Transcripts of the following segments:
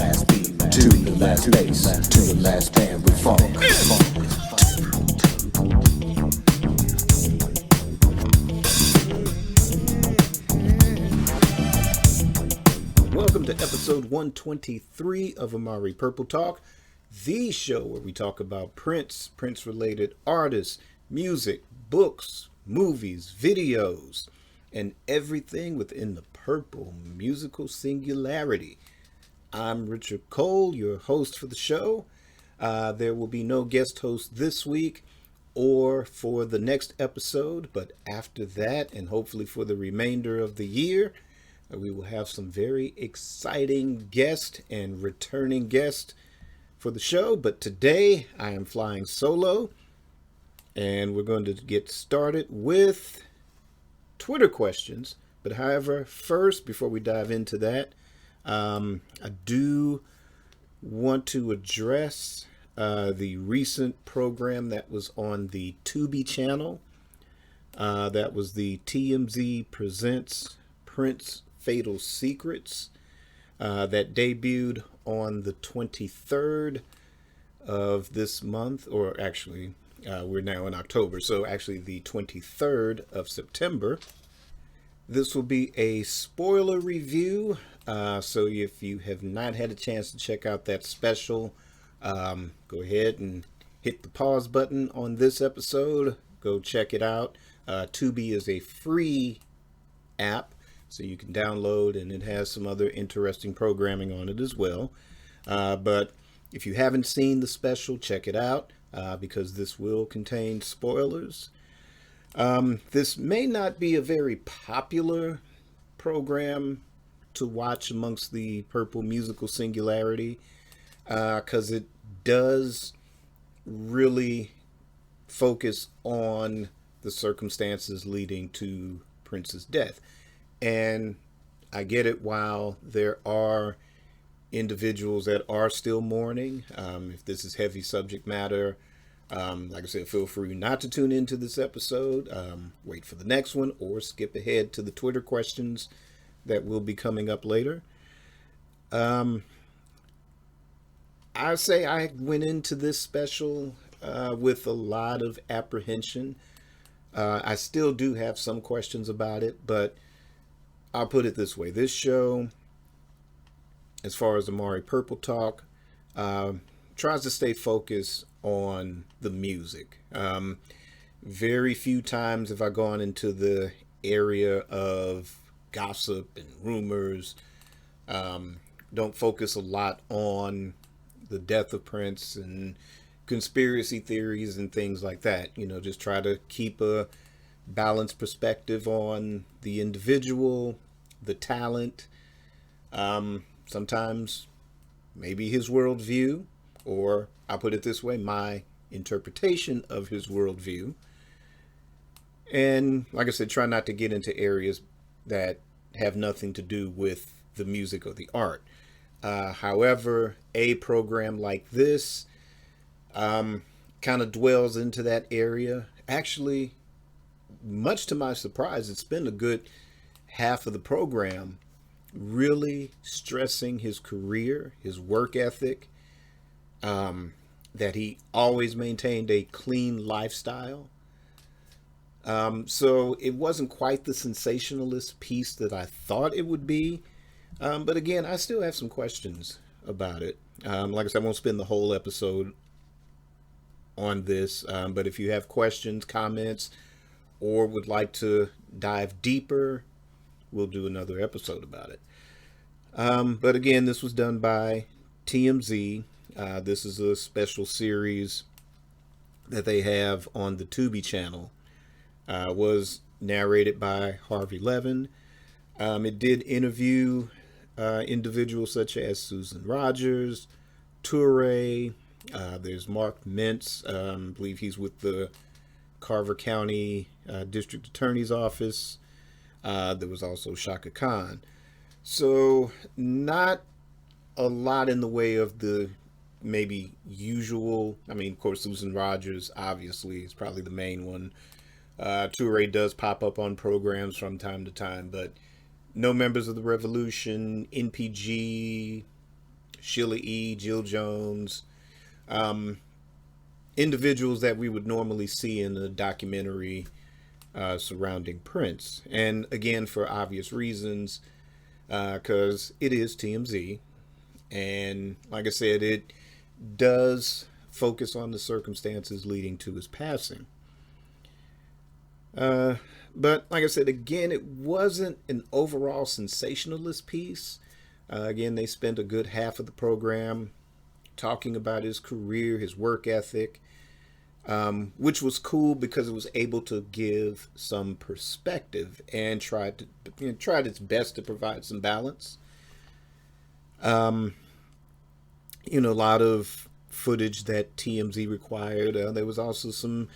last beat, to the last bass, to the last band with funk. Welcome to episode 123 of Amari Purple Talk, the show where we talk about Prince-related artists, music, books, movies, videos, and everything within the purple musical singularity. I'm Richard Cole, your host for the show. There will be no guest host this week or for the next episode, but after that, and hopefully for the remainder of the year, we will have some very exciting guests and returning guests for the show. But today I am flying solo, and we're going to get started with Twitter questions. But however, first, before we dive into that, I do want to address the recent program that was on the Tubi channel. That was the TMZ Presents Prince Fatal Secrets that debuted on the 23rd of this month, or actually we're now in October, so actually the 23rd of September. This will be a spoiler review, so if you have not had a chance to check out that special, go ahead and hit the pause button on this episode. Go check it out. Tubi is a free app, so you can download, and it has some other interesting programming on it as well. But if you haven't seen the special, check it out, because this will contain spoilers. This may not be a very popular program to watch amongst the purple musical singularity, because it does really focus on the circumstances leading to Prince's death. And I get it, while there are individuals that are still mourning, if this is heavy subject matter, like I said, feel free not to tune into this episode, wait for the next one, or skip ahead to the Twitter questions that will be coming up later. I say I went into this special with a lot of apprehension. I still do have some questions about it, but I'll put it this way. This show, as far as Amari Purple Talk, tries to stay focused on the music. Very few times have I gone into the area of gossip and rumors. Don't focus a lot on the death of Prince and conspiracy theories and things like that. You know, just try to keep a balanced perspective on the individual, the talent, sometimes maybe his worldview, or I'll put it this way, my interpretation of his worldview. And like I said, try not to get into areas that have nothing to do with the music or the art. However, a program like this kind of dwells into that area. Actually, much to my surprise, it's been a good half of the program really stressing his career, his work ethic, that he always maintained a clean lifestyle. So it wasn't quite the sensationalist piece that I thought it would be. But again, I still have some questions about it. Like I said, I won't spend the whole episode on this, but if you have questions, comments, or would like to dive deeper, we'll do another episode about it. But again, this was done by TMZ. This is a special series that they have on the Tubi channel. Was narrated by Harvey Levin. It did interview individuals such as Susan Rogers, Toure. There's Mark Mintz. I believe he's with the Carver County District Attorney's Office. There was also Shaka Khan. So not a lot in the way of the maybe usual. I mean, of course, Susan Rogers obviously is probably the main one. Toure does pop up on programs from time to time, but no members of the Revolution, NPG, Sheila E., Jill Jones, individuals that we would normally see in a documentary surrounding Prince. And again, for obvious reasons, because it is TMZ. And like I said, it does focus on the circumstances leading to his passing. But like I said, again, it wasn't an overall sensationalist piece. Again, they spent a good half of the program talking about his career, his work ethic, which was cool because it was able to give some perspective and tried its best to provide some balance. A lot of footage that TMZ required. There was also some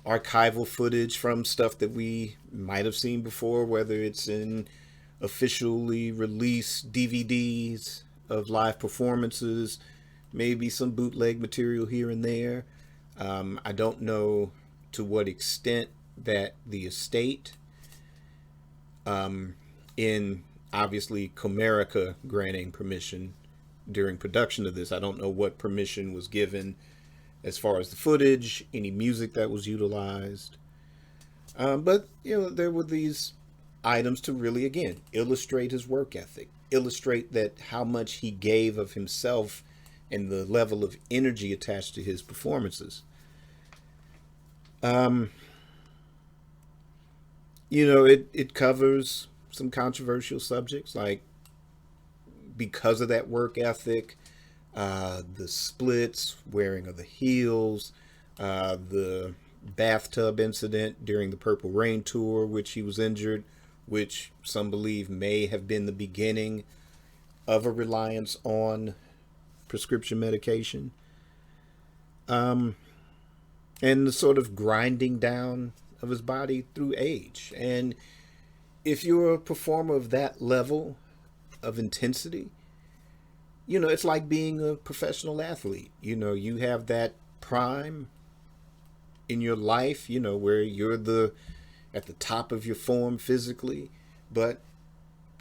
archival footage from stuff that we might have seen before, whether it's in officially released DVDs of live performances, maybe some bootleg material here and there. I don't know to what extent that the estate, in obviously Comerica granting permission during production of this, I don't know what permission was given as far as the footage, any music that was utilized. But there were these items to really, again, illustrate his work ethic, illustrate that how much he gave of himself and the level of energy attached to his performances. It covers some controversial subjects, like because of that work ethic, the splits, wearing of the heels, the bathtub incident during the Purple Rain tour, which he was injured, which some believe may have been the beginning of a reliance on prescription medication. And the sort of grinding down of his body through age. And if you're a performer of that level of intensity, it's like being a professional athlete. You have that prime in your life, where you're at the top of your form physically, but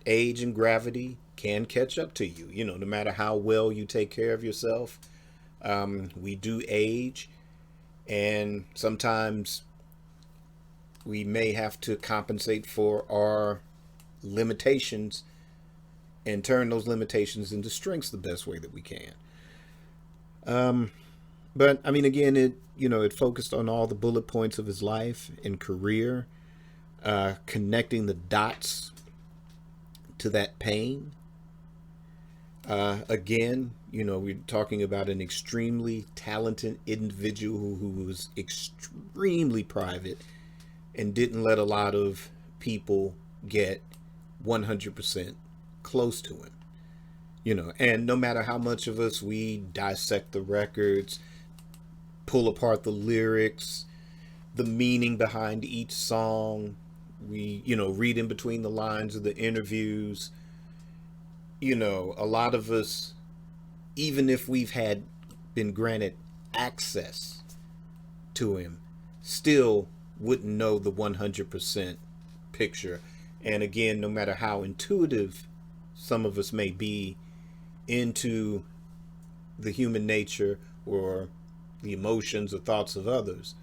age and gravity can catch up to you, no matter how well you take care of yourself. We do age, and sometimes we may have to compensate for our limitations and turn those limitations into strengths the best way that we can. But I mean, again, it focused on all the bullet points of his life and career, connecting the dots to that pain. Again, we're talking about an extremely talented individual who was extremely private and didn't let a lot of people get 100% close to him. And no matter how much of us we dissect the records, pull apart the lyrics, the meaning behind each song, we, read in between the lines of the interviews, a lot of us, even if we've been granted access to him, still wouldn't know the 100% picture. And again, no matter how intuitive some of us may be into the human nature or the emotions or thoughts of others,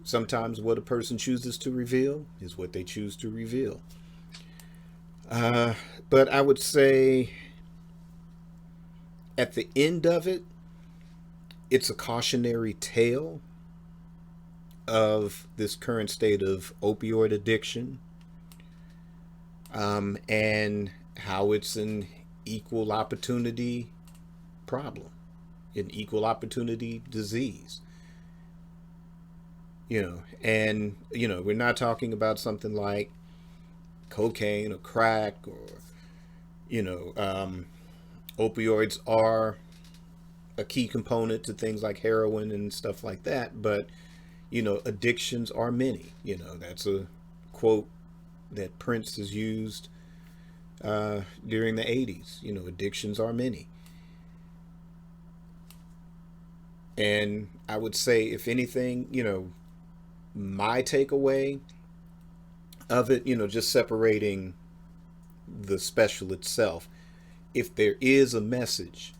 sometimes what a person chooses to reveal is what they choose to reveal. But I would say at the end of it, it's a cautionary tale of this current state of opioid addiction, and how it's an equal opportunity problem, an equal opportunity disease. And we're not talking about something like cocaine or crack or opioids are a key component to things like heroin and stuff like that, but addictions are many. That's a quote that Prince has used during the 80s. Addictions are many. And I would say, if anything, my takeaway of it, just separating the special itself, if there is a message,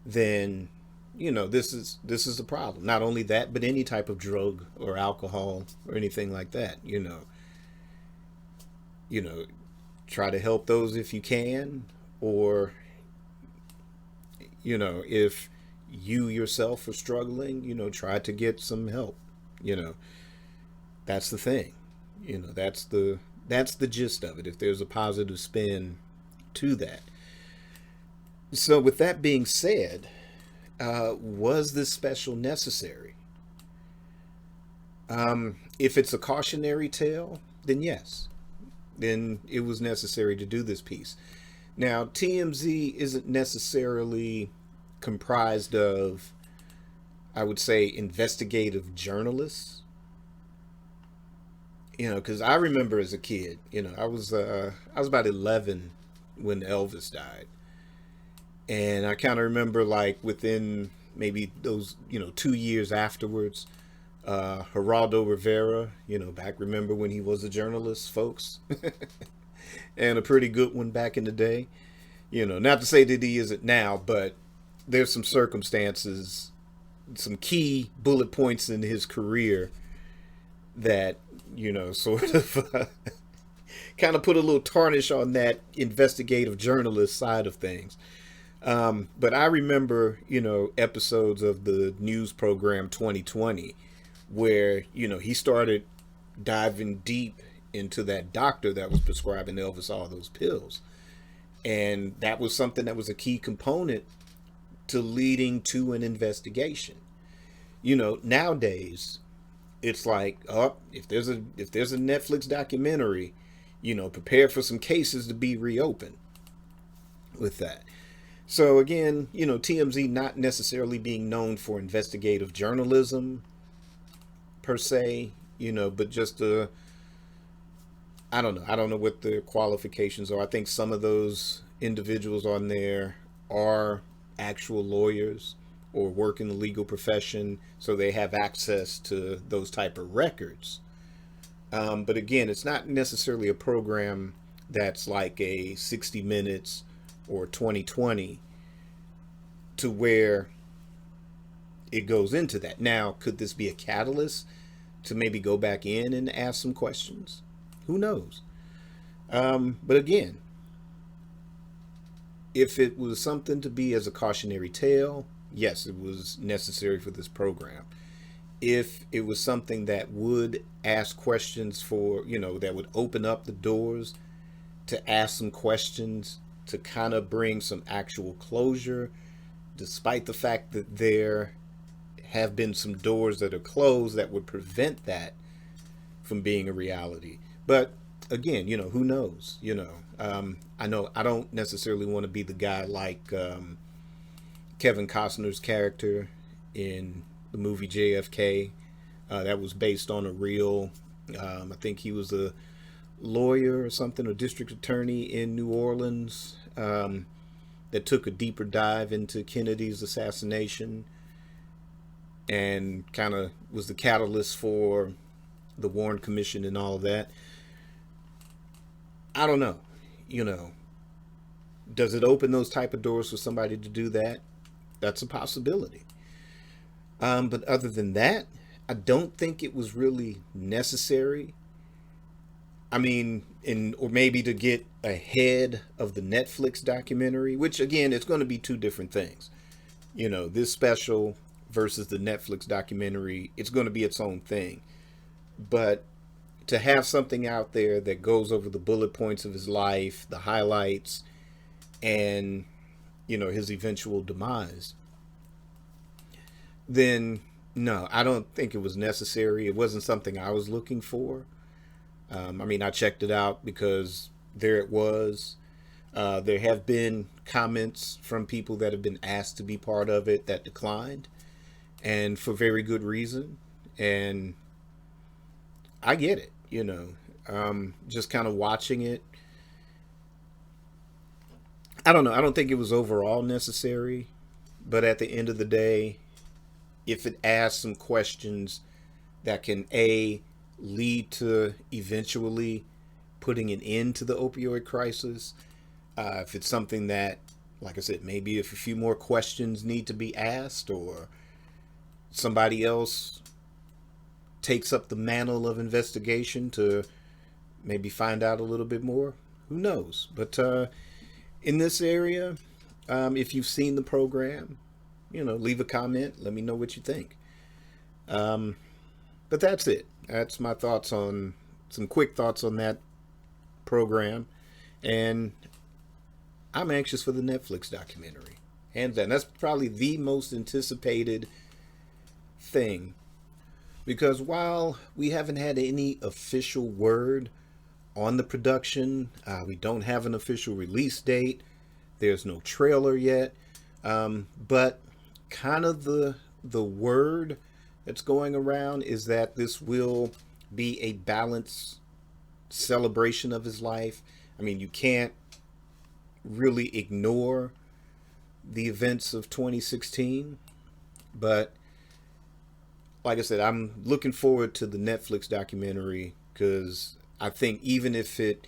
then this is the problem. Not only that, but any type of drug or alcohol or anything like that. Try to help those if you can, or if you yourself are struggling, try to get some help. That's the thing. That's the gist of it. If there's a positive spin to that. So with that being said, was this special necessary? If it's a cautionary tale, then yes. Then it was necessary to do this piece. Now, TMZ isn't necessarily comprised of, I would say, investigative journalists. Because I remember as a kid, I was about 11 when Elvis died. And I kind of remember, like, within maybe those, 2 years afterwards, Geraldo Rivera, remember when he was a journalist, folks? And a pretty good one back in the day. Not to say that he isn't now, but there's some circumstances, some key bullet points in his career that, sort of kind of put a little tarnish on that investigative journalist side of things. But I remember, episodes of the news program 2020 where, he started diving deep into that doctor that was prescribing Elvis all those pills. And that was something that was a key component to leading to an investigation. Nowadays, it's like, if there's a Netflix documentary, prepare for some cases to be reopened with that. So again, TMZ not necessarily being known for investigative journalism per se, but just I don't know what the qualifications are. I think some of those individuals on there are actual lawyers or work in the legal profession, so they have access to those type of records. But again, it's not necessarily a program that's like a 60 Minutes or 2020 to where it goes into that. Now, could this be a catalyst to maybe go back in and ask some questions? Who knows? But again, if it was something to be as a cautionary tale, yes, it was necessary for this program. If it was something that would ask questions for, that would open up the doors to ask some questions, to kind of bring some actual closure, despite the fact that there have been some doors that are closed that would prevent that from being a reality. But again, who knows? I know I don't necessarily want to be the guy like Kevin Costner's character in the movie JFK. That was based on a real, I think he was a lawyer or something, or district attorney in New Orleans, that took a deeper dive into Kennedy's assassination and kind of was the catalyst for the Warren Commission and all of that. I don't know, does it open those type of doors for somebody to do that? That's a possibility. But other than that, I don't think it was really necessary. I mean, or maybe to get ahead of the Netflix documentary, which again, it's going to be two different things. This special versus the Netflix documentary, it's going to be its own thing. But to have something out there that goes over the bullet points of his life, the highlights, and, his eventual demise, then no, I don't think it was necessary. It wasn't something I was looking for. I checked it out because there it was. There have been comments from people that have been asked to be part of it that declined, and for very good reason. And I get it, just kind of watching it. I don't know. I don't think it was overall necessary, but at the end of the day, if it asks some questions that can lead to eventually putting an end to the opioid crisis, If it's something that, like I said, maybe if a few more questions need to be asked, or somebody else takes up the mantle of investigation to maybe find out a little bit more, who knows? But in this area, if you've seen the program, leave a comment. Let me know what you think. But that's it. That's my thoughts on some quick thoughts on that program. And I'm anxious for the Netflix documentary. Hands down. That's probably the most anticipated thing. Because while we haven't had any official word on the production, we don't have an official release date. There's no trailer yet. But kind of the word that's going around is that this will be a balanced celebration of his life. I mean, you can't really ignore the events of 2016, but like I said, I'm looking forward to the Netflix documentary, because I think even if it,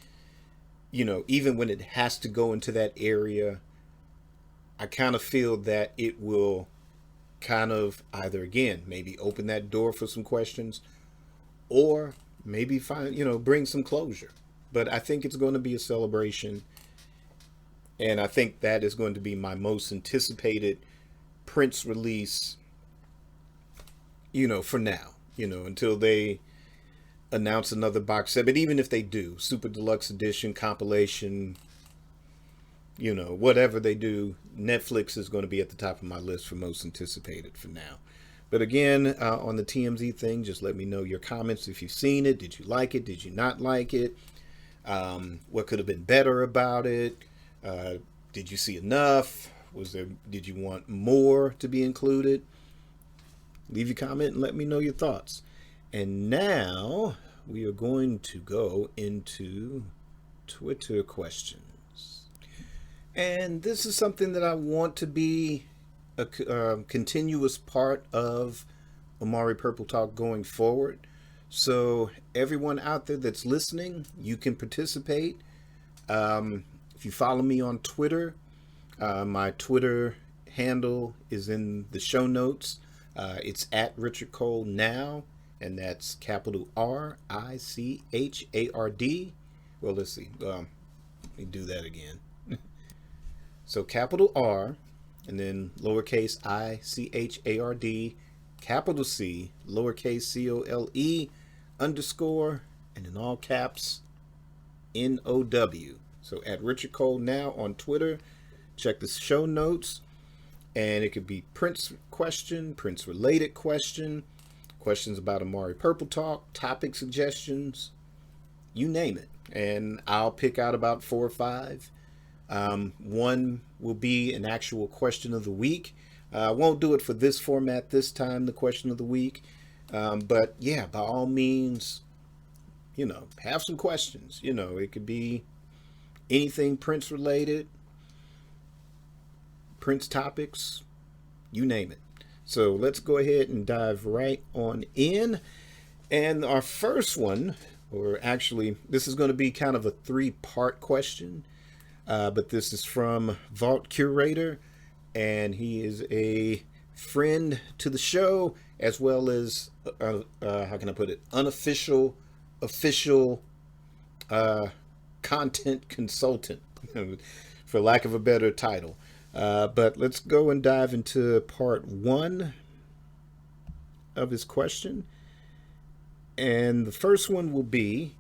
even when it has to go into that area, I kind of feel that it will kind of either, again, maybe open that door for some questions, or maybe bring some closure. But I think it's going to be a celebration. And I think that is going to be my most anticipated Prince release, for now, until they announce another box set. But even if they do, Super Deluxe Edition, compilation, whatever they do, Netflix is going to be at the top of my list for most anticipated for now. But again, on the TMZ thing, just let me know your comments if you've seen it. Did you like it? Did you not like it? What could have been better about it? Did you see enough? Did you want more to be included? Leave your comment and let me know your thoughts. And now we are going to go into Twitter questions. And this is something that I want to be a continuous part of Amari Purple Talk going forward. So everyone out there that's listening, you can participate. If you follow me on Twitter, my Twitter handle is in the show notes. It's at Richard Cole Now, and that's capital RICHARD. Well, let's see. Let me do that again. So capital R, and then lowercase ICHARD, capital C, lowercase COLE, underscore, and in all caps, NOW. So at Richard Cole Now on Twitter. Check the show notes. And it could be Prince question, Prince related question, questions about Amari Purple Talk, topic suggestions, you name it. And I'll pick out about 4 or 5. One will be an actual question of the week. I won't do it for this format this time, the question of the week. But yeah, by all means, have some questions. It could be anything Prince related, Prince topics, you name it. So let's go ahead and dive right on in. And our first one, or actually, this is going to be kind of a 3-part question. But this is from Vault Curator, and he is a friend to the show, as well as, how can I put it, unofficial, official content consultant, for lack of a better title. But let's go and dive into part 1 of his question. And the first one will be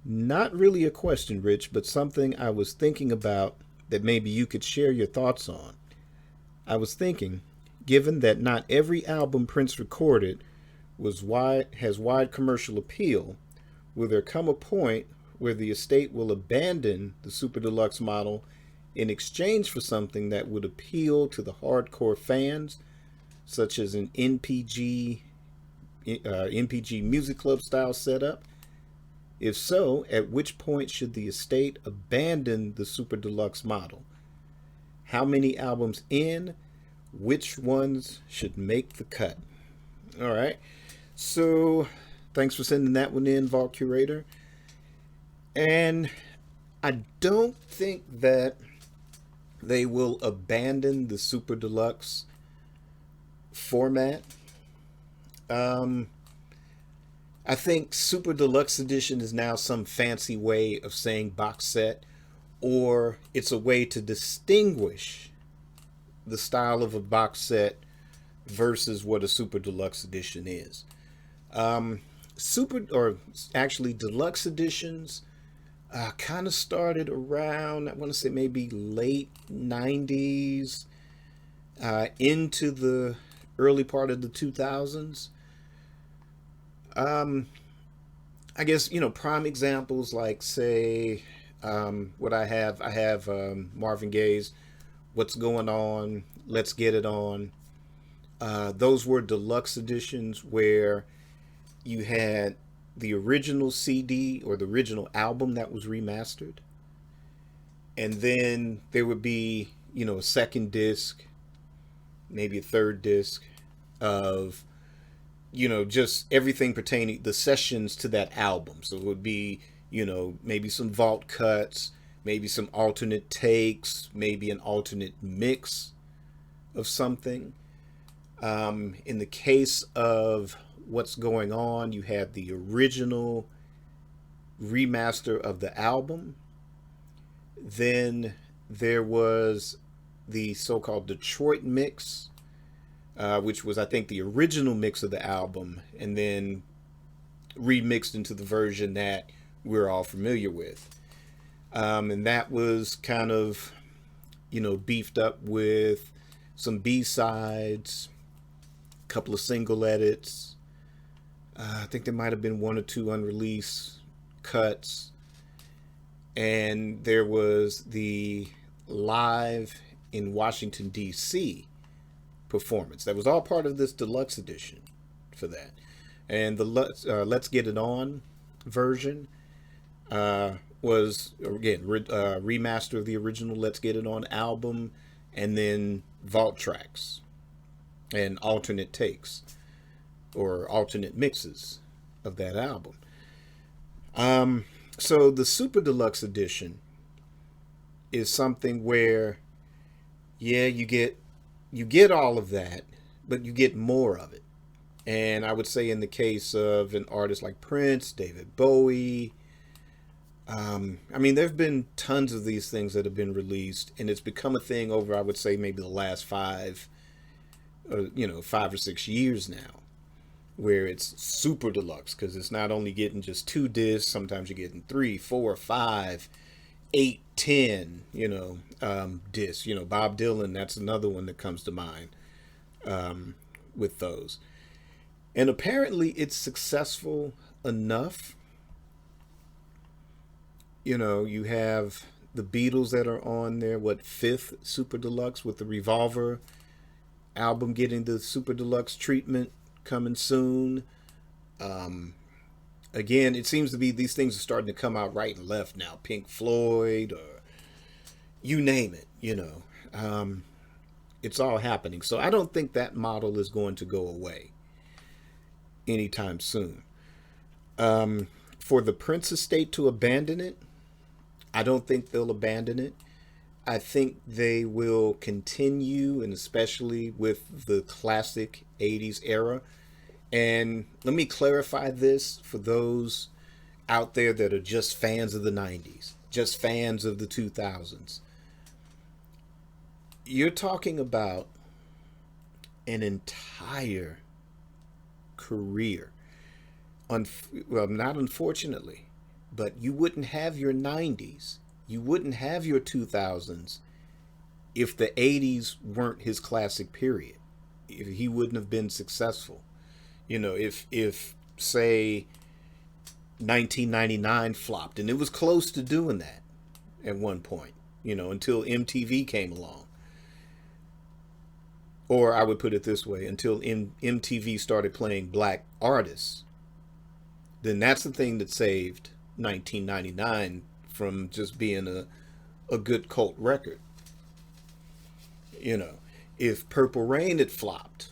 not really a question, Rich, but something I was thinking about that maybe you could share your thoughts on. I was thinking, given that not every album Prince recorded has wide commercial appeal, will there come a point where the estate will abandon the Super Deluxe model in exchange for something that would appeal to the hardcore fans, such as an NPG Music Club style setup? If so, at which point should the estate abandon the Super Deluxe model? How many albums in? Which ones should make the cut? All right. So thanks for sending that one in, Vault Curator. And I don't think that they will abandon the Super Deluxe format. Um, I think Super Deluxe Edition is now some fancy way of saying box set, or it's a way to distinguish the style of a box set versus what a Super Deluxe Edition is. Super, or actually Deluxe Editions, kind of started around, I want to say maybe late 90s, into the early part of the 2000s. I guess, prime examples like, say, what I have Marvin Gaye's What's Going On, Let's Get It On. Those were deluxe editions where you had the original CD or the original album that was remastered. And then there would be, a second disc, maybe a third disc of, just everything pertaining, the sessions to that album. So it would be, maybe some vault cuts, maybe some alternate takes, maybe an alternate mix of something. In the case of What's Going On, you had the original remaster of the album. Then there was the so-called Detroit mix, which was, I think, the original mix of the album, and then remixed into the version that we're all familiar with. And that was kind of, beefed up with some B-sides, a couple of single edits. I think there might have been one or two unreleased cuts. And there was the live in Washington, D.C. performance. That was all part of this deluxe edition for that. And the Let's Get It On version was, again, remaster of the original Let's Get It On album, and then vault tracks and alternate takes or alternate mixes of that album. So the Super Deluxe Edition is something where, yeah, you get all of that, but you get more of it. And I would say in the case of an artist like Prince, David Bowie, there have been tons of these things that have been released, and it's become a thing over, I would say, maybe the last 5 or 6 years now, where it's super deluxe, because it's not only getting just 2 discs, sometimes you're getting 3, 4, 5, 8, 10, discs. Bob Dylan, that's another one that comes to mind with those. And apparently it's successful enough. You have the Beatles that are on there, 5th Super Deluxe, with the Revolver album getting the Super Deluxe treatment coming soon. Again, it seems to be these things are starting to come out right and left now. Pink Floyd, or you name it, it's all happening. So I don't think that model is going to go away anytime soon. For the Prince estate to abandon it, I don't think they'll abandon it. I think they will continue, and especially with the classic 80s era. And let me clarify this for those out there that are just fans of the 90s, just fans of the 2000s. You're talking about an entire career. Not unfortunately, but you wouldn't have your 90s, you wouldn't have your 2000s if the 80s weren't his classic period. If he wouldn't have been successful. If say 1999 flopped, and it was close to doing that at one point, until MTV came along. Or I would put it this way, until MTV started playing black artists. Then that's the thing that saved 1999 from just being a good cult record. If Purple Rain had flopped,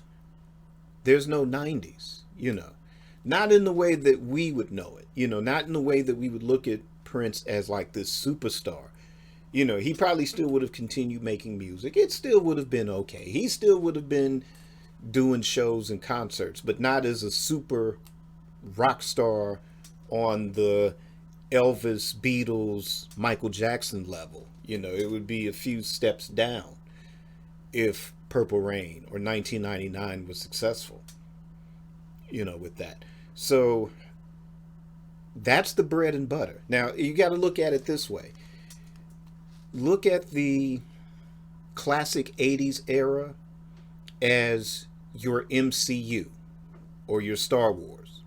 there's no 90s, not in the way that we would know it, not in the way that we would look at Prince as like this superstar. He probably still would have continued making music. It still would have been okay. He still would have been doing shows and concerts, but not as a super rock star on the Elvis, Beatles, Michael Jackson level. It would be a few steps down if Purple Rain or 1999 was successful, with that. So that's the bread and butter. Now, you got to look at it this way. Look at the classic 80s era as your MCU or your Star Wars,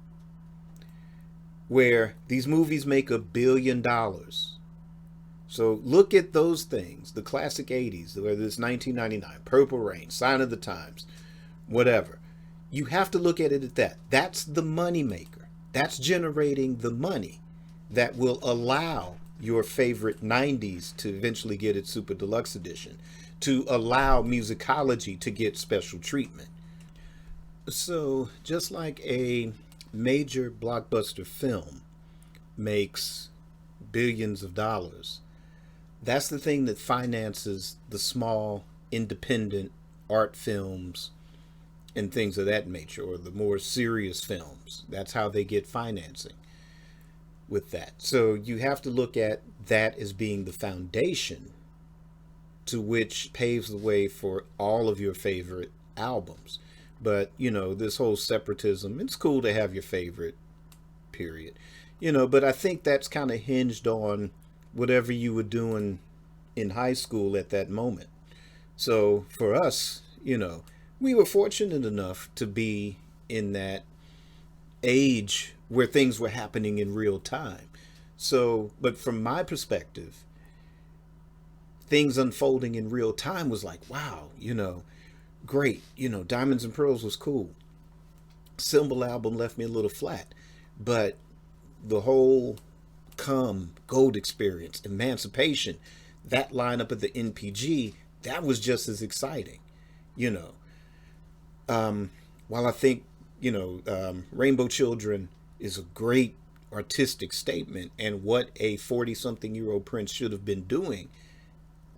where these movies make $1 billion. So look at those things, the classic 80s, whether it's 1999, Purple Rain, Sign of the Times, whatever. You have to look at it at that. That's the money maker. That's generating the money that will allow your favorite 90s to eventually get its Super Deluxe edition, to allow musicology to get special treatment. So just like a major blockbuster film makes billions of dollars, that's the thing that finances the small independent art films and things of that nature, or the more serious films. That's how they get financing with that. So you have to look at that as being the foundation to which paves the way for all of your favorite albums. But, this whole separatism, it's cool to have your favorite, period. But I think that's kind of hinged on whatever you were doing in high school at that moment. So for us, we were fortunate enough to be in that age where things were happening in real time. So, but from my perspective, things unfolding in real time was like, wow, great. Diamonds and Pearls was cool. Symbol album left me a little flat, but the whole Gold Experience, Emancipation, that lineup at the NPG, that was just as exciting, while I think, Rainbow Children is a great artistic statement and what a 40-something-year-old Prince should have been doing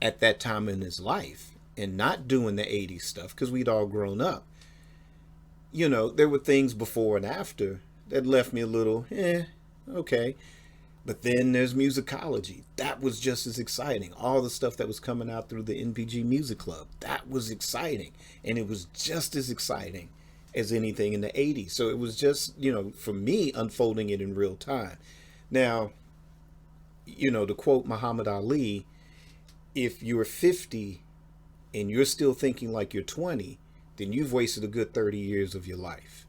at that time in his life, and not doing the 80s stuff because we'd all grown up. There were things before and after that left me a little, okay. But then there's musicology. That was just as exciting. All the stuff that was coming out through the NPG Music Club, that was exciting. And it was just as exciting as anything in the 80s. So it was just, for me, unfolding it in real time. Now, to quote Muhammad Ali, if you're 50 and you're still thinking like you're 20, then you've wasted a good 30 years of your life.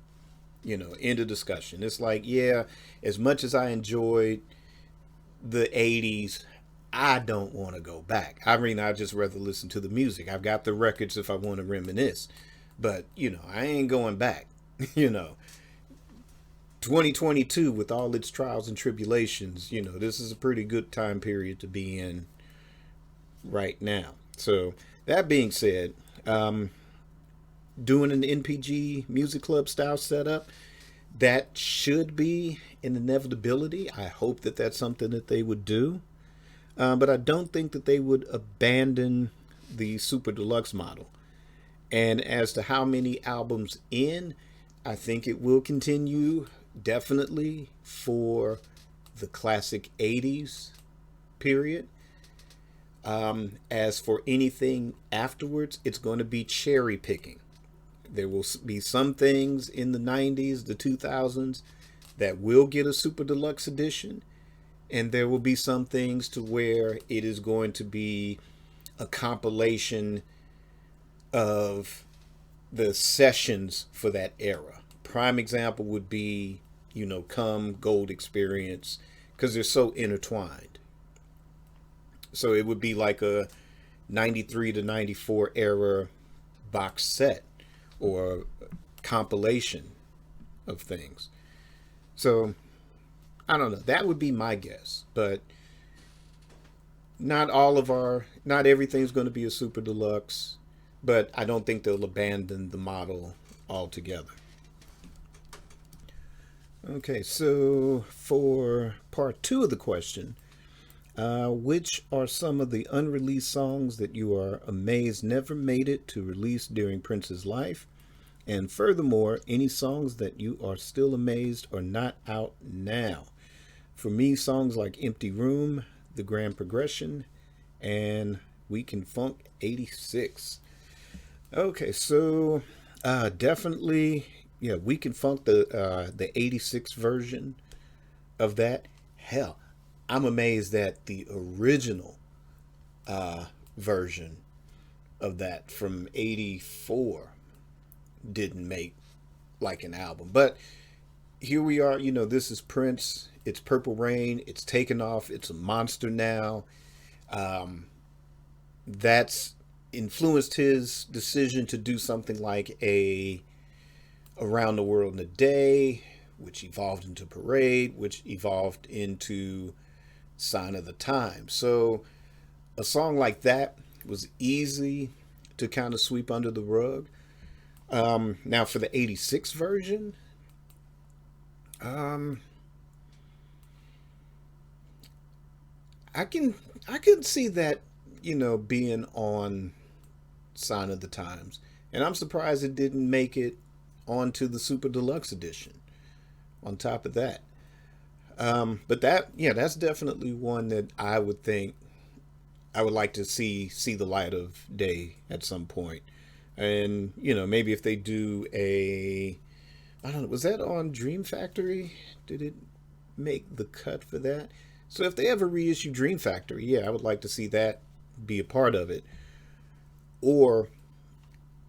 End of discussion. It's like, yeah, as much as I enjoyed the 80s, I don't want to go back. I mean, I'd just rather listen to the music. I've got the records if I want to reminisce. But, I ain't going back. 2022, with all its trials and tribulations, this is a pretty good time period to be in right now. So, that being said, doing an NPG Music Club style setup, that should be an inevitability. I hope that that's something that they would do. But I don't think that they would abandon the Super Deluxe model. And as to how many albums in, I think it will continue definitely for the classic 80s period. As for anything afterwards, it's going to be cherry picking. There will be some things in the 90s, the 2000s, that will get a Super Deluxe edition. And there will be some things to where it is going to be a compilation of the sessions for that era. Prime example would be, Gold Experience, because they're so intertwined. So it would be like a 93 to 94 era box set or compilation of things. So I don't know. That would be my guess, but not everything's going to be a Super Deluxe, but I don't think they'll abandon the model altogether. Okay, so for part 2 of the question, Which are some of the unreleased songs that you are amazed never made it to release during Prince's life? And furthermore, any songs that you are still amazed are not out now. For me, songs like Empty Room, The Grand Progression, and We Can Funk 86. Okay, so definitely, yeah, We Can Funk the 86 version of that. Hell, I'm amazed that the original version of that from 84 didn't make like an album. But here we are, this is Prince. It's Purple Rain. It's taken off. It's a monster now. That's influenced his decision to do something like a Around the World in a Day, which evolved into Parade, which evolved into Sign of the Times. So a song like that was easy to kind of sweep under the rug. Now for the 86 version, I can see that, being on Sign of the Times. And I'm surprised it didn't make it onto the Super Deluxe edition on top of that. But that's definitely one that I would think I would like to see the light of day at some point. And, maybe if they do I don't know, was that on Dream Factory? Did it make the cut for that? So if they ever reissue Dream Factory, yeah, I would like to see that be a part of it. Or,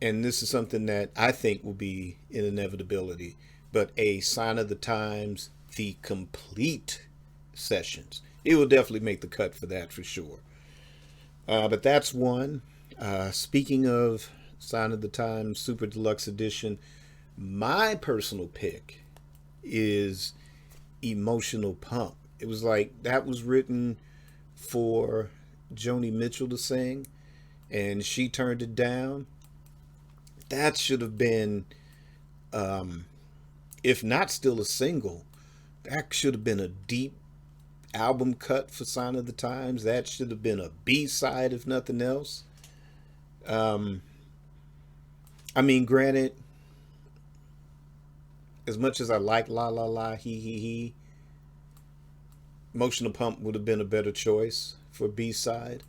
and this is something that I think will be an inevitability, but a Sign of the Times, the complete sessions. It will definitely make the cut for that for sure. But that's one. Speaking of Sign of the Times Super Deluxe Edition, my personal pick is Emotional Pump. It was like that was written for Joni Mitchell to sing, and she turned it down. That should have been, if not still a single, that should have been a deep album cut for Sign of the Times. That should have been a B-side, if nothing else. Granted, as much as I like La La La, He, Emotional Pump would have been a better choice for B-side.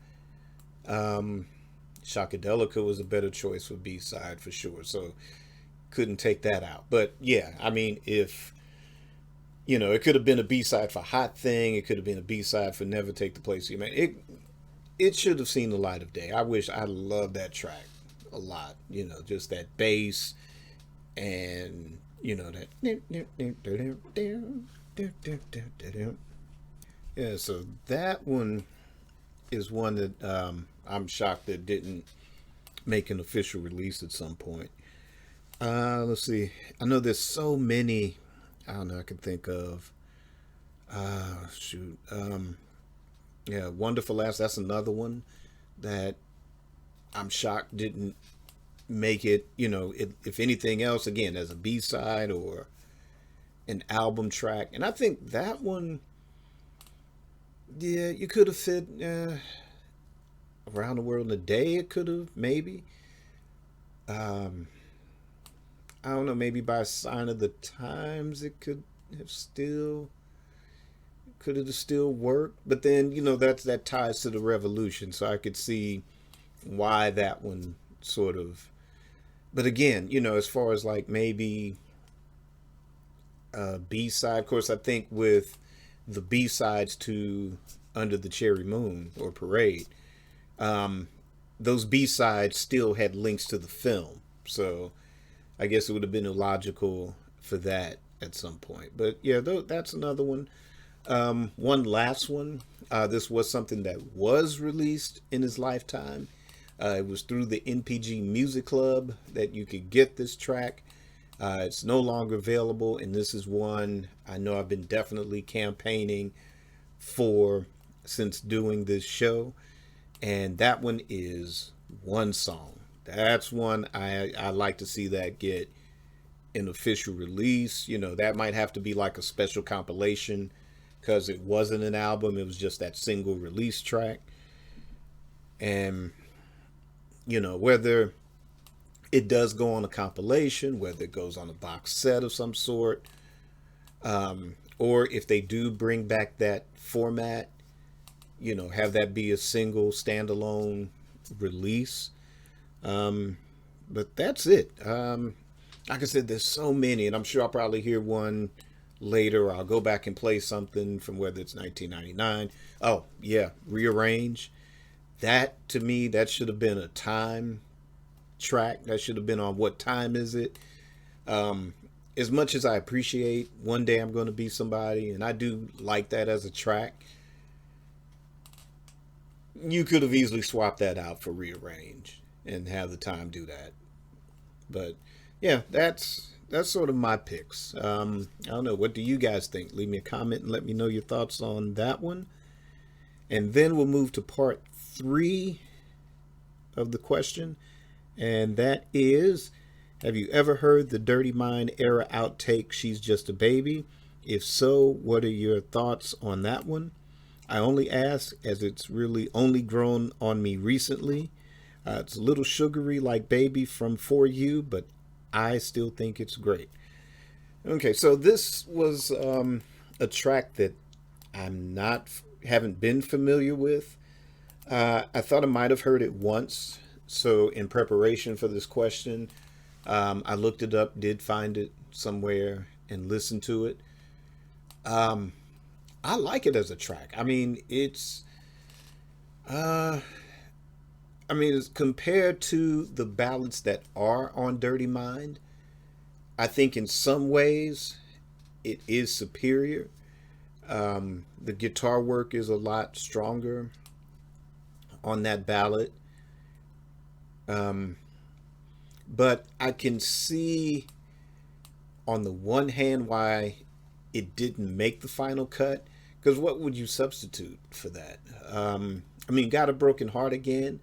Shockadelica was a better choice for B-side for sure. So couldn't take that out. But yeah, if it could have been a B-side for Hot Thing, it could have been a B-side for Never Take the Place You Made. It should have seen the light of day. I love that track a lot. Just that bass and that. Yeah, so that one is one that I'm shocked that didn't make an official release at some point. Let's see. I know there's so many. I don't know. I can think of. Shoot. Yeah, Wonderful Laughs. That's another one that I'm shocked didn't make it. If anything else, again, as a B-side or an album track. And I think that one. Yeah, you could have fit Around the World in a Day. It could have maybe. I don't know. Maybe by Sign of the Times, it could have still worked. But then that ties to the revolution, so I could see why that one sort of. But again, as far as like maybe B-side, of course, I think with the B-sides to Under the Cherry Moon or Parade, those B-sides still had links to the film. So I guess it would have been illogical for that at some point. But yeah, that's another one. One last one. This was something that was released in his lifetime. It was through the NPG Music Club that you could get this track. It's no longer available, and this is one I know I've been definitely campaigning for since doing this show. And that one is One Song. That's one I like to see that get an official release. That might have to be like a special compilation because it wasn't an album. It was just that single release track. And, whether it does go on a compilation, whether it goes on a box set of some sort, or if they do bring back that format, have that be a single standalone release. But that's it. Like I said, there's so many, and I'm sure I'll probably hear one later. I'll go back and play something from whether it's 1999. Oh, yeah, Rearrange. That, to me, that should have been a time track. That should have been on What Time Is It? As much as I appreciate One Day I'm Going to Be Somebody, and I do like that as a track, you could have easily swapped that out for Rearrange and have the time do that. But yeah, that's sort of my picks. I don't know. What do you guys think? Leave me a comment and let me know your thoughts on that one. And then we'll move to part 3 of the question. And that is, have you ever heard the Dirty Mind era outtake, She's Just a Baby? If so, what are your thoughts on that one? I only ask as it's really only grown on me recently. It's a little sugary like Baby from For You, but I still think it's great. Okay, so this was a track that haven't been familiar with. I thought I might have heard it once. So in preparation for this question, I looked it up, did find it somewhere, and listened to it. I like it as a track. I mean, it's compared to the ballads that are on Dirty Mind, I think in some ways it is superior. The guitar work is a lot stronger on that ballad. But I can see on the one hand why it didn't make the final cut, because what would you substitute for that? Got a Broken Heart Again.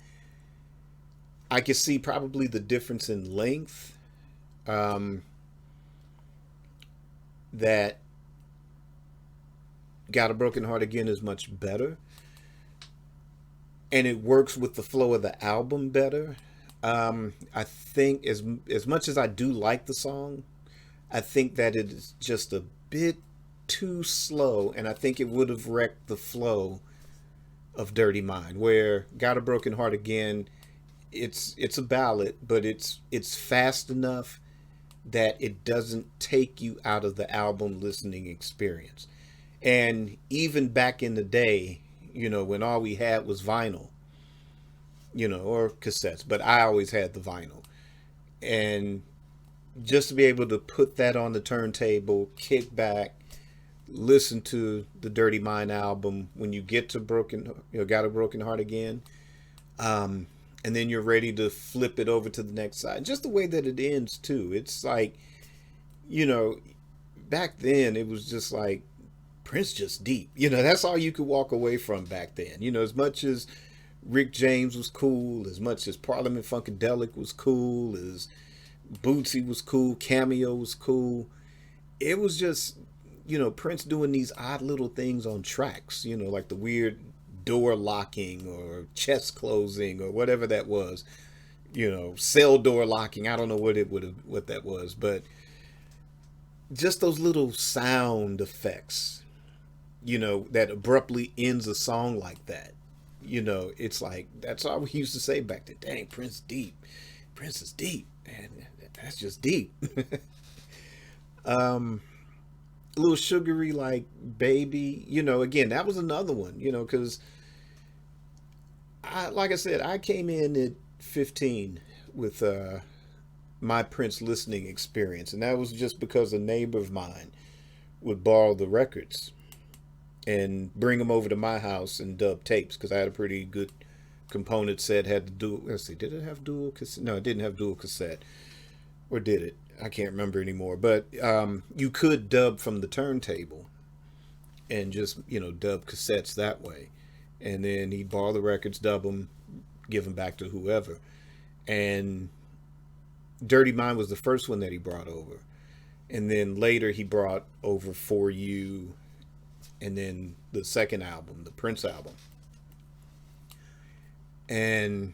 I can see probably the difference in length. That Got a Broken Heart Again is much better. And it works with the flow of the album better. I think as much as I do like the song, I think that it is just a bit too slow, and I think it would have wrecked the flow of Dirty Mind, where Got a Broken Heart Again, it's a ballad, but it's fast enough that it doesn't take you out of the album listening experience. And even back in the day, when all we had was vinyl, or cassettes, but I always had the vinyl. And just to be able to put that on the turntable, kick back, listen to the Dirty Mind album when you get to Got a Broken Heart Again, and then you're ready to flip it over to the next side. Just the way that it ends too. It's like, back then it was just like Prince just deep. That's all you could walk away from back then. As much as Rick James was cool, as much as Parliament Funkadelic was cool, as Bootsy was cool, Cameo was cool, it was just, Prince doing these odd little things on tracks, like the weird door locking or chest closing or whatever that was, cell door locking. I don't know what that was, but just those little sound effects, that abruptly ends a song like that. It's like, that's all we used to say back then. Dang, Prince deep. Prince is deep, man. That's just deep. A little sugary like Baby. Again, that was another one, because like I said, I came in at 15 with my Prince listening experience, and that was just because a neighbor of mine would borrow the records and bring them over to my house and dub tapes, because I had a pretty good component set. Had the dual, let's see, did it have dual cassette? No, it didn't have dual cassette. Or did it? I can't remember anymore. But you could dub from the turntable and just, dub cassettes that way. And then he'd borrow the records, dub them, give them back to whoever. And Dirty Mind was the first one that he brought over. And then later he brought over For You and then the second album, the Prince album. And,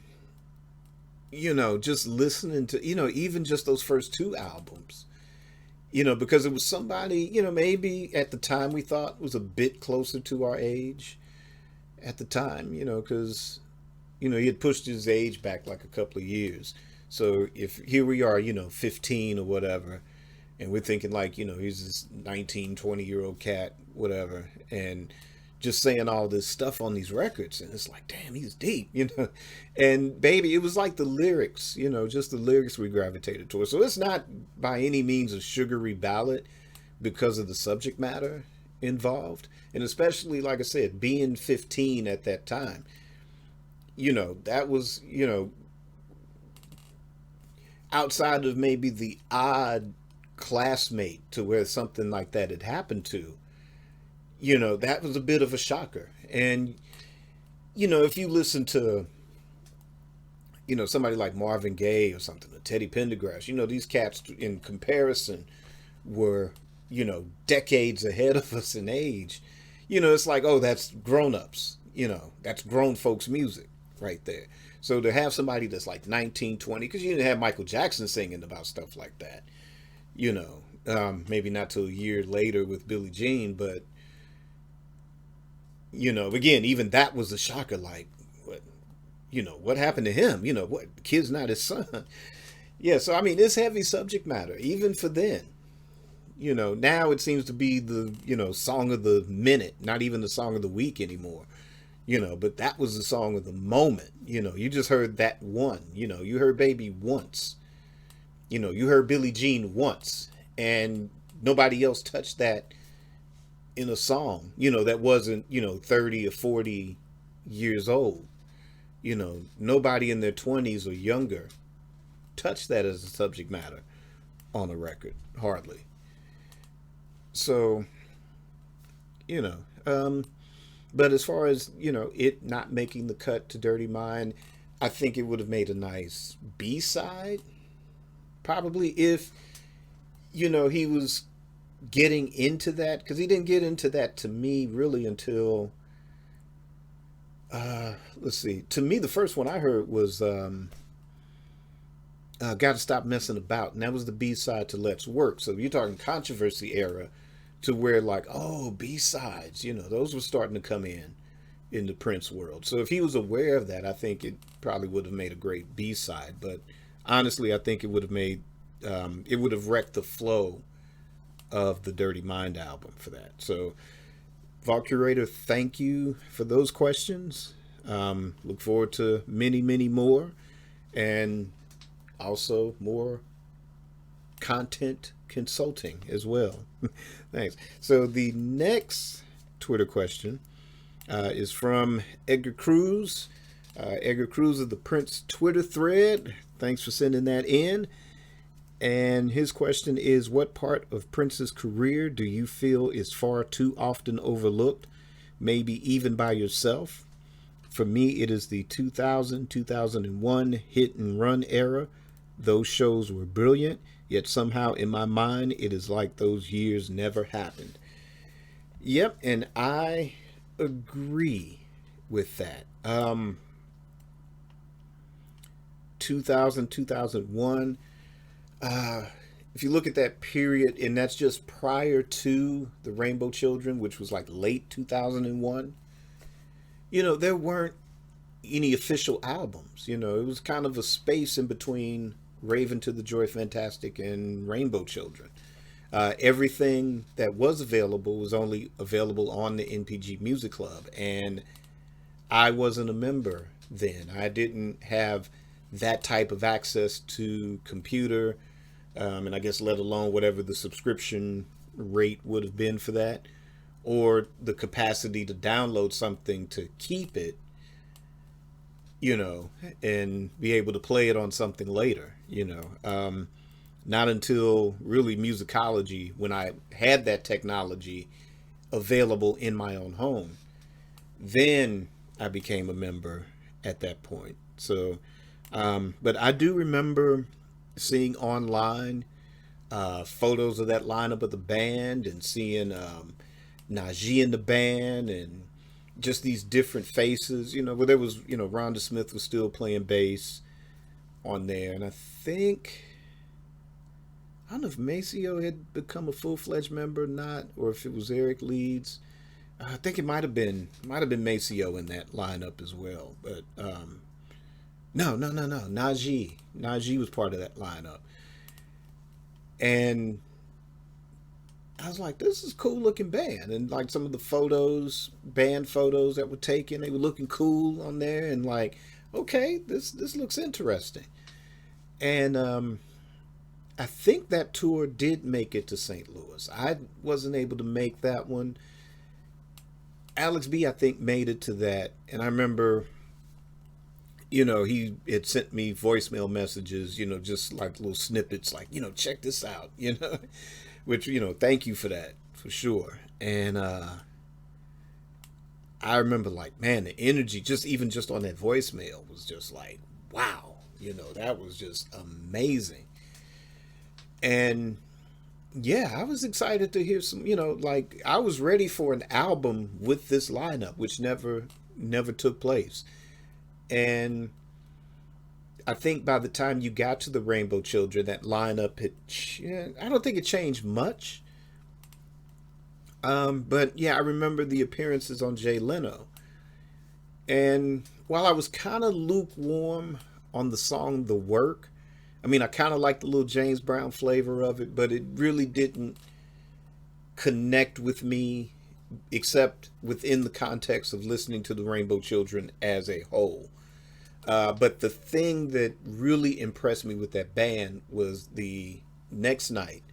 just listening to, even just those first two albums, because it was somebody, maybe at the time we thought was a bit closer to our age at the time, because, he had pushed his age back like a couple of years. So if here we are, 15 or whatever, and we're thinking like, he's this 19, 20-year-old cat, whatever, and just saying all this stuff on these records, and it's like, damn, he's deep, and baby, it was like the lyrics, just the lyrics we gravitated towards. So it's not by any means a sugary ballad because of the subject matter involved, and especially, like I said, being 15 at that time, that was, outside of maybe the odd classmate to where something like that had happened to, that was a bit of a shocker. And, if you listen to, somebody like Marvin Gaye or something, or Teddy Pendergrass, these cats in comparison were, decades ahead of us in age. It's like, oh, that's grown-ups, that's grown folks music right there. So to have somebody that's like 19, 20, because you didn't have Michael Jackson singing about stuff like that, maybe not till a year later with Billie Jean, but, again, even that was a shocker. Like, what happened to him? What, the kid's not his son. Yeah, so I mean, it's heavy subject matter, even for then. Now it seems to be the, song of the minute, not even the song of the week anymore. But that was the song of the moment. You just heard that one. You heard Baby once. You heard Billie Jean once, and nobody else touched that in a song, that wasn't, 30 or 40 years old. Nobody in their 20s or younger touched that as a subject matter on a record, hardly. So, but as far as, it not making the cut to Dirty Mind, I think it would have made a nice B-side, probably, if, he was getting into that, because he didn't get into that to me really until, let's see, to me the first one I heard was Gotta Stop Messing About, and that was the B-side to Let's Work. So you're talking controversy era, to where like, oh, B-sides, those were starting to come in the Prince world. So if he was aware of that, I think it probably would have made a great B-side. But honestly, I think it would have wrecked the flow of the Dirty Mind album for that. So Vault Curator, thank you for those questions. Look forward to many, many more, and also more content consulting as well. Thanks. So the next Twitter question is from Edgar Cruz. Edgar Cruz of the Prince Twitter thread. Thanks for sending that in. And his question is, what part of Prince's career do you feel is far too often overlooked, maybe even by yourself? For me, it is the 2000-2001 hit and run era. Those shows were brilliant, yet somehow in my mind, it is like those years never happened. Yep, and I agree with that. 2000, 2001, if you look at that period, and that's just prior to the Rainbow Children, which was like late 2001, there weren't any official albums. It was kind of a space in between Raven to the Joy Fantastic and Rainbow Children. Everything that was available was only available on the NPG Music Club, and I wasn't a member then. I didn't have that type of access to computer, and I guess let alone whatever the subscription rate would have been for that, or the capacity to download something to keep it, and be able to play it on something later, not until really musicology, when I had that technology available in my own home, then I became a member at that point. So, but I do remember seeing online photos of that lineup of the band, and seeing Najee in the band, and just these different faces, where there was, Rhonda Smith was still playing bass on there. And I don't know if Maceo had become a full-fledged member or not, or if it was Eric Leeds. I think it might have been Maceo in that lineup as well. But no. Najee was part of that lineup. And I was like, this is a cool looking band. And like some of the band photos that were taken, they were looking cool on there. And like, okay, this looks interesting. And I think that tour did make it to St. Louis. I wasn't able to make that one. Alex B, I think, made it to that. And I remember, he had sent me voicemail messages, just like little snippets, like, check this out, which, thank you for that, for sure. And I remember, like, man, the energy, just on that voicemail was just like, wow, that was just amazing. And yeah, I was excited to hear some, like I was ready for an album with this lineup, which never took place. And I think by the time you got to the Rainbow Children, that lineup I don't think it changed much. But yeah, I remember the appearances on Jay Leno. And while I was kind of lukewarm on the song The Work, I mean, I kind of liked the little James Brown flavor of it, but it really didn't connect with me, except within the context of listening to the Rainbow Children as a whole. But the thing that really impressed me with that band was the next night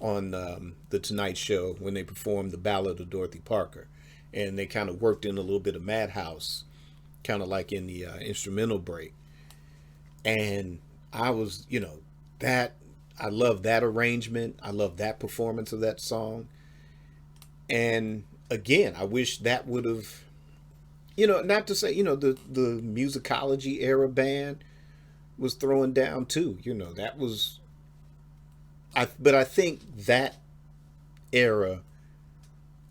on the Tonight Show when they performed the Ballad of Dorothy Parker. And they kind of worked in a little bit of Madhouse, kind of like in the instrumental break. And I was, I love that arrangement. I love that performance of that song. And again, I wish that would have, not to say, the musicology era band was throwing down too, that was, but I think that era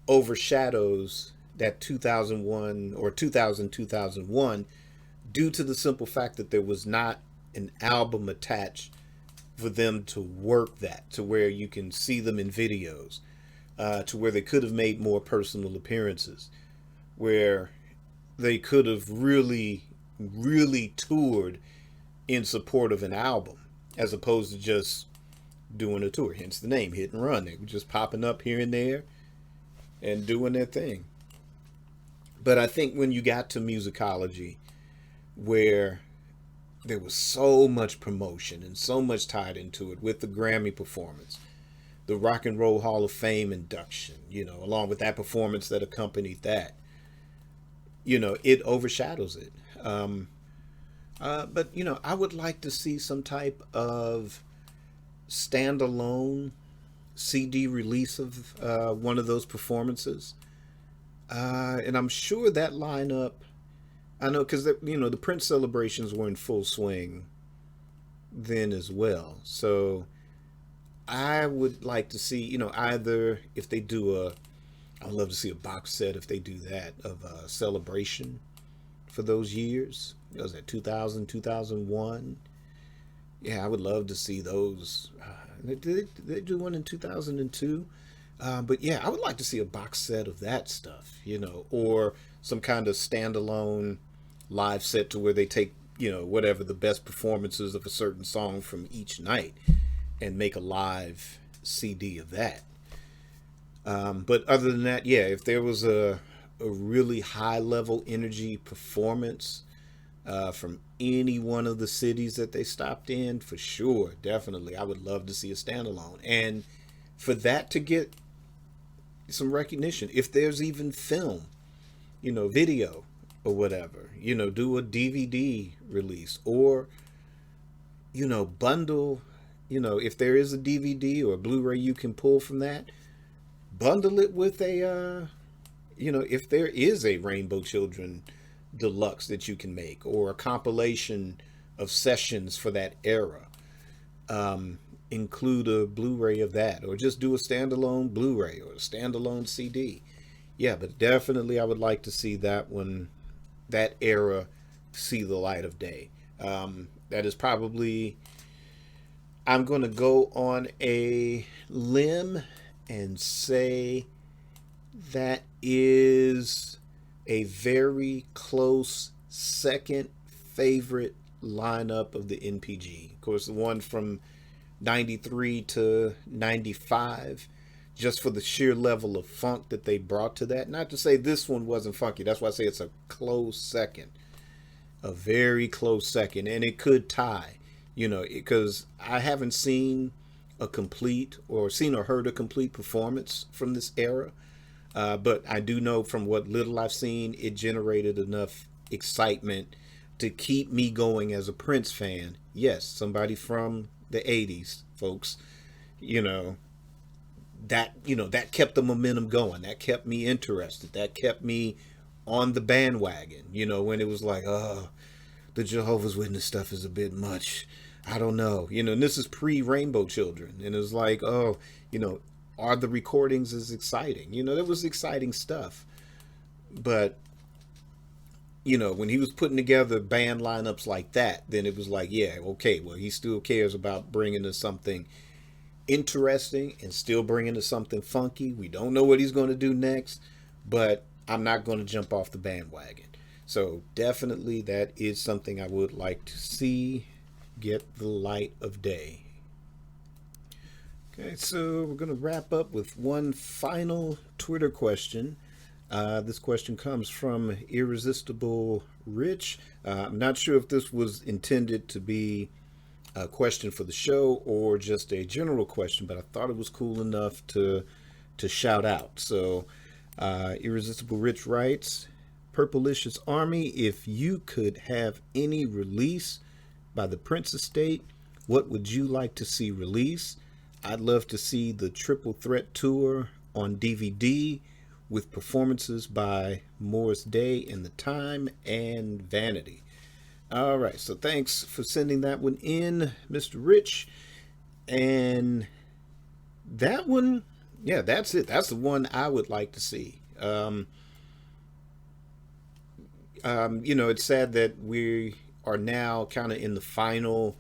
overshadows that 2001 or 2001 due to the simple fact that there was not an album attached for them to work that to where you can see them in videos, to where they could have made more personal appearances, where they could have really toured in support of an album as opposed to just doing a tour, hence the name Hit and Run. They were just popping up here and there and doing their thing. But I think when you got to musicology, where there was so much promotion and so much tied into it with the Grammy performance, the Rock and Roll Hall of Fame induction, along with that performance that accompanied that, it overshadows it. But, I would like to see some type of standalone CD release of one of those performances. And I'm sure that lineup, I know, because the Prince celebrations were in full swing then as well. So I would like to see, either if they do I'd love to see a box set if they do that of a celebration for those years. Was that 2000, 2001? Yeah, I would love to see those. Did they do one in 2002? But yeah, I would like to see a box set of that stuff, or some kind of standalone live set to where they take, whatever the best performances of a certain song from each night and make a live CD of that. But other than that, yeah, if there was a really high level energy performance from any one of the cities that they stopped in, for sure, definitely, I would love to see a standalone. And for that to get some recognition, if there's even film, video or whatever, do a DVD release, or bundle, if there is a DVD or a Blu-ray you can pull from that, bundle it with a if there is a Rainbow Children deluxe that you can make, or a compilation of sessions for that era, include a Blu-ray of that, or just do a standalone Blu-ray or a standalone CD. yeah, but definitely I would like to see that era see the light of day. That is probably, I'm going to go on a limb and say that is a very close second favorite lineup of the NPG. Of course, the one from 93 to 95, just for the sheer level of funk that they brought to that. Not to say this one wasn't funky. That's why I say it's a close second. A very close second. And it could tie, because I haven't seen a complete or seen or heard a complete performance from this era. But I do know from what little I've seen, it generated enough excitement to keep me going as a Prince fan. Yes, somebody from the 80s, folks, that kept the momentum going. That kept me interested. That kept me on the bandwagon, when it was like, oh, the Jehovah's Witness stuff is a bit much. I don't know, and this is pre-Rainbow Children. And it was like, oh, are the recordings as exciting? There was exciting stuff. But, when he was putting together band lineups like that, then it was like, yeah, okay, well, he still cares about bringing us something interesting and still bringing us something funky. We don't know what he's going to do next, but I'm not going to jump off the bandwagon. So definitely that is something I would like to see get the light of day. Okay, so we're going to wrap up with one final Twitter question. This question comes from Irresistible Rich. I'm not sure if this was intended to be a question for the show or just a general question, but I thought it was cool enough to shout out. So Irresistible Rich writes, Purplicious Army, if you could have any release by the Prince Estate, what would you like to see released? I'd love to see the Triple Threat Tour on DVD with performances by Morris Day and The Time and Vanity. All right, so thanks for sending that one in, Mr. Rich. And that one, yeah, that's it. That's the one I would like to see. It's sad that we are now kind of in the final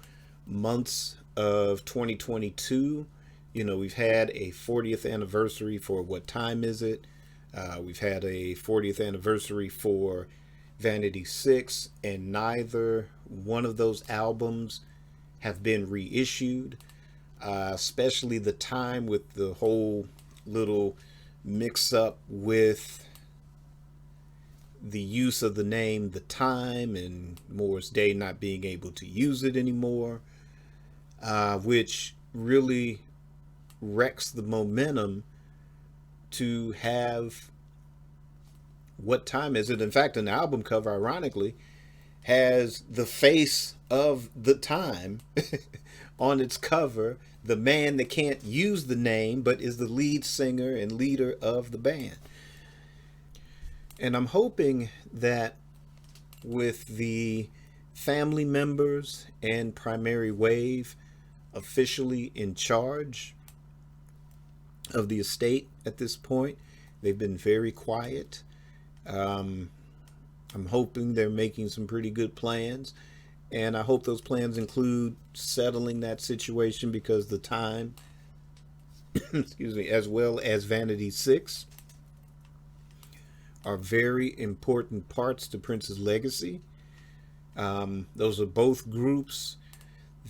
months of 2022. We've had a 40th anniversary for What Time Is It? We've had a 40th anniversary for Vanity 6, and neither one of those albums have been reissued, especially The Time, with the whole little mix-up with the use of the name The Time and Morris Day not being able to use it anymore, which really wrecks the momentum to have What Time Is It? In fact, an album cover, ironically, has the face of The Time on its cover, the man that can't use the name but is the lead singer and leader of the band. And I'm hoping that with the family members and Primary Wave officially in charge of the estate at this point, they've been very quiet. I'm hoping they're making some pretty good plans, and I hope those plans include settling that situation, because The Time, excuse me, as well as Vanity 6 are very important parts to Prince's legacy. Those are both groups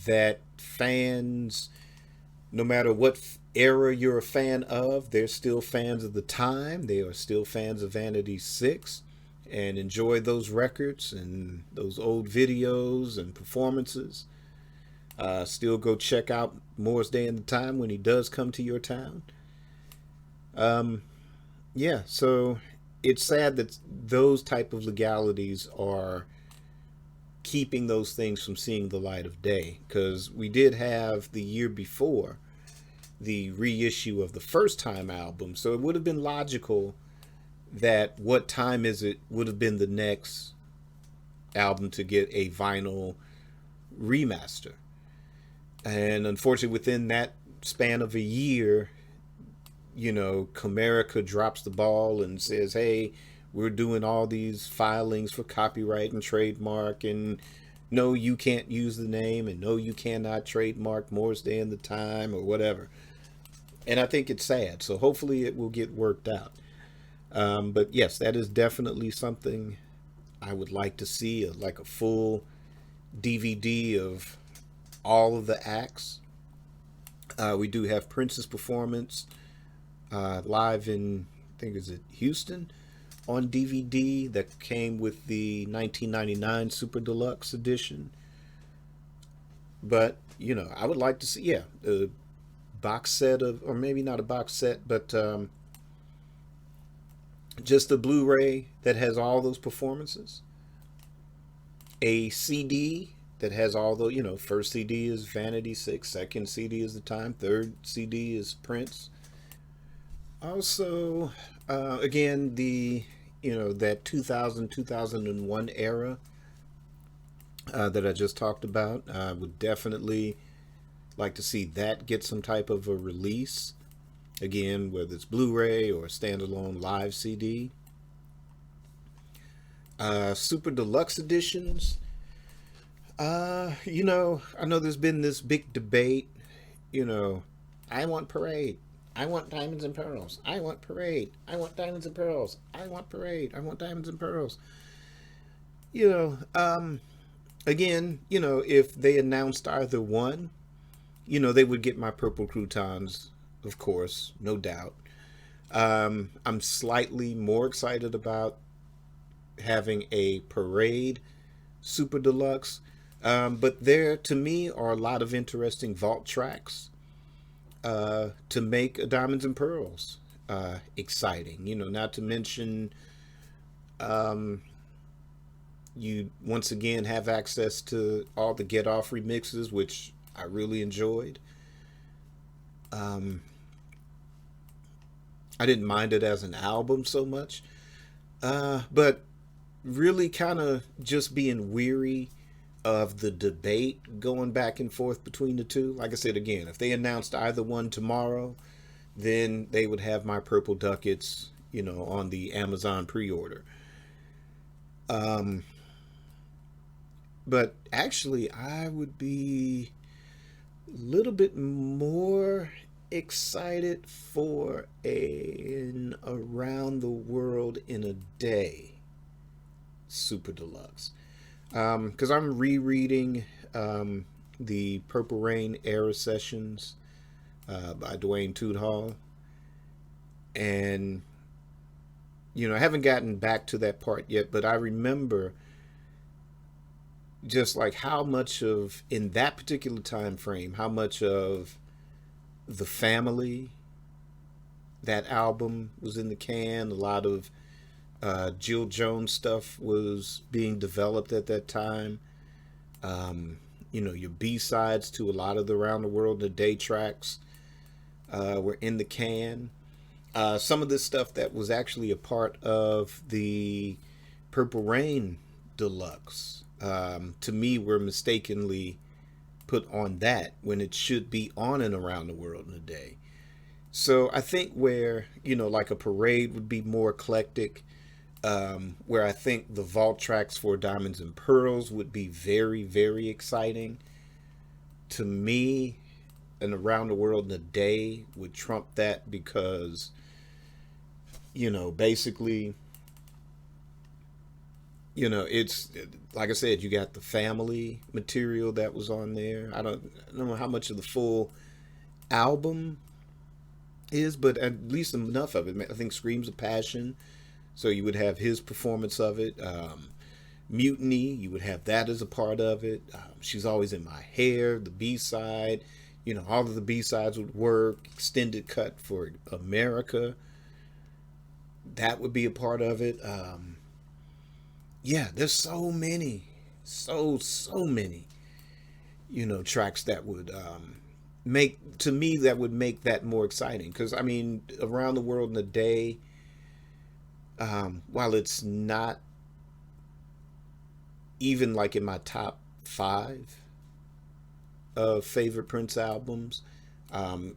that fans, no matter what era you're a fan of, they're still fans of The Time. They are still fans of Vanity 6 and enjoy those records and those old videos and performances. Still go check out Morris Day and The Time when he does come to your town. So it's sad that those type of legalities are keeping those things from seeing the light of day, because we did have the year before the reissue of the First Time album, so it would have been logical that What Time Is It would have been the next album to get a vinyl remaster. And unfortunately, within that span of a year, Comerica drops the ball and says, hey, we're doing all these filings for copyright and trademark, and no, you can't use the name, and no, you cannot trademark Moore's Day and the Time or whatever. And I think it's sad. So hopefully it will get worked out. But yes, that is definitely something I would like to see, like a full DVD of all of the acts. We do have Prince's performance live in, I think, is it Houston, on DVD that came with the 1999 Super Deluxe edition. But, I would like to see, a box set of, or maybe not a box set, but just a Blu-ray that has all those performances. A CD that has all the, first CD is Vanity 6, second CD is The Time, third CD is Prince. Also, again, that 2001 era that I just talked about, I would definitely like to see that get some type of a release. Again, whether it's Blu-ray or standalone live CD. Super Deluxe editions. I know there's been this big debate. I want Parade. I want Diamonds and Pearls. I want Parade. I want Diamonds and Pearls. I want Parade. I want Diamonds and Pearls. Again, if they announced either one, they would get my purple croutons, of course, no doubt. I'm slightly more excited about having a Parade Super Deluxe. But there, to me, are a lot of interesting vault tracks to make a Diamonds and Pearls exciting. Not to mention, you once again have access to all the Get Off remixes, which I really enjoyed. I didn't mind it as an album so much, but really kind of just being weary of the debate going back and forth between the two. Like I said, again, if they announced either one tomorrow, then they would have my purple ducats, on the Amazon pre-order. But actually, I would be a little bit more excited for an Around the World in a Day Super Deluxe. Because I'm rereading the Purple Rain Era Sessions by Dwayne Tudhall. And, I haven't gotten back to that part yet, but I remember just like how much of, in that particular time frame, how much of The Family, that album, was in the can. A lot of Jill Jones stuff was being developed at that time. Your B-sides to a lot of the Around the World in a Day tracks were in the can. Some of this stuff that was actually a part of the Purple Rain Deluxe, to me, were mistakenly put on that when it should be on and Around the World in a Day. So I think where, like a Parade would be more eclectic, where I think the vault tracks for Diamonds and Pearls would be very, very exciting. To me, an Around the World in a Day would trump that because, basically, it's, like I said, you got the family material that was on there. I don't know how much of the full album is, but at least enough of it. I think Screams of Passion, so you would have his performance of it. Mutiny, you would have that as a part of it. She's Always in My Hair, the B-side. All of the B-sides would work. Extended cut for America, that would be a part of it. There's so many, so many, tracks that would that would make that more exciting. Because, Around the World in a Day, while it's not even like in my top 5 of favorite Prince albums,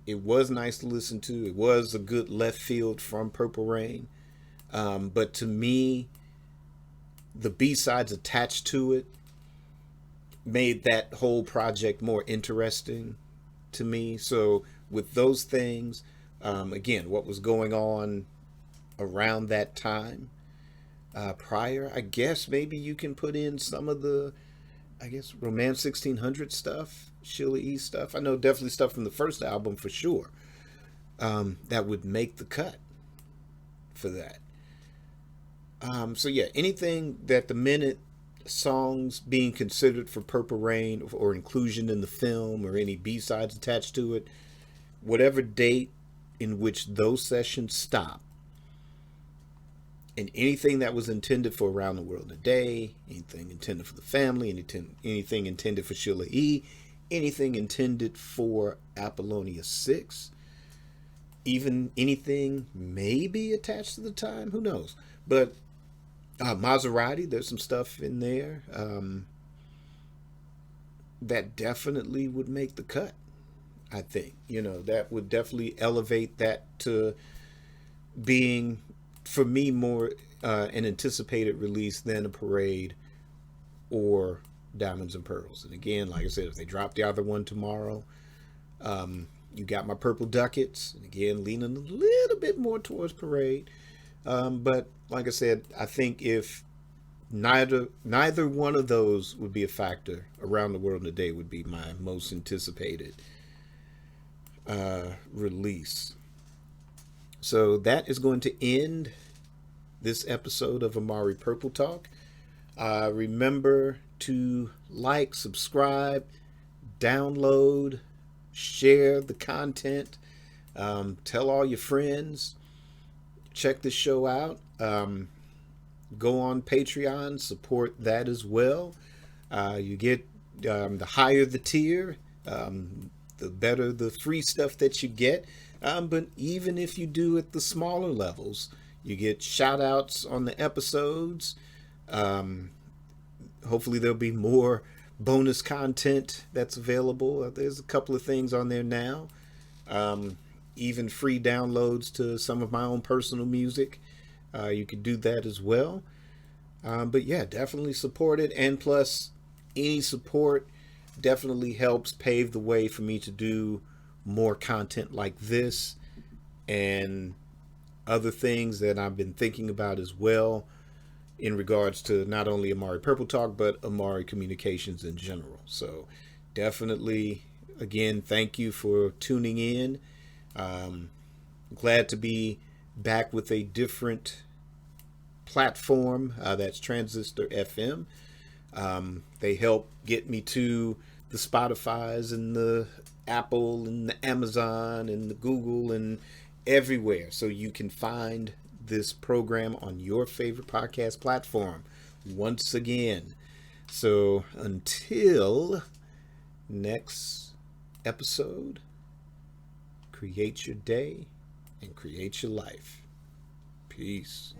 It was nice to listen to. It was a good left field from Purple Rain. But to me, the B-sides attached to it made that whole project more interesting to me. So with those things, again, what was going on around that time prior, I guess maybe you can put in some of the, Romance 1600 stuff, Sheila E. stuff. I know definitely stuff from the first album for sure that would make the cut for that. So yeah, anything that the minute songs being considered for Purple Rain or inclusion in the film or any B-sides attached to it, whatever date in which those sessions stop, and anything that was intended for Around the World in a Day, anything intended for the family, anything intended for Sheila E., anything intended for Apollonia 6, even anything maybe attached to the time, who knows? But Maserati, there's some stuff in there that definitely would make the cut, I think. That would definitely elevate that to being, for me, more an anticipated release than a Parade or Diamonds and Pearls. And again, like I said, if they drop the other one tomorrow, you got my Purple Ducats, and again, leaning a little bit more towards Parade. But like I said, I think if neither one of those would be a factor, Around the World in a Day would be my most anticipated release. So that is going to end this episode of Amari Purple Talk. Remember to like, subscribe, download, share the content, tell all your friends, check the show out. Go on Patreon, support that as well. You get the higher the tier, the better the free stuff that you get. But even if you do at the smaller levels, you get shout outs on the episodes. Hopefully there'll be more bonus content that's available. There's a couple of things on there now. Even free downloads to some of my own personal music. You could do that as well. But yeah, definitely support it. And plus, any support definitely helps pave the way for me to do more content like this and other things that I've been thinking about as well in regards to not only Amari Purple Talk, but Amari Communications in general. So definitely, again, thank you for tuning in. Glad to be back with a different platform, that's Transistor FM. They help get me to the Spotify's and the Apple and the Amazon and the Google and everywhere, so you can find this program on your favorite podcast platform once again. So until next episode, create your day and create your life. Peace.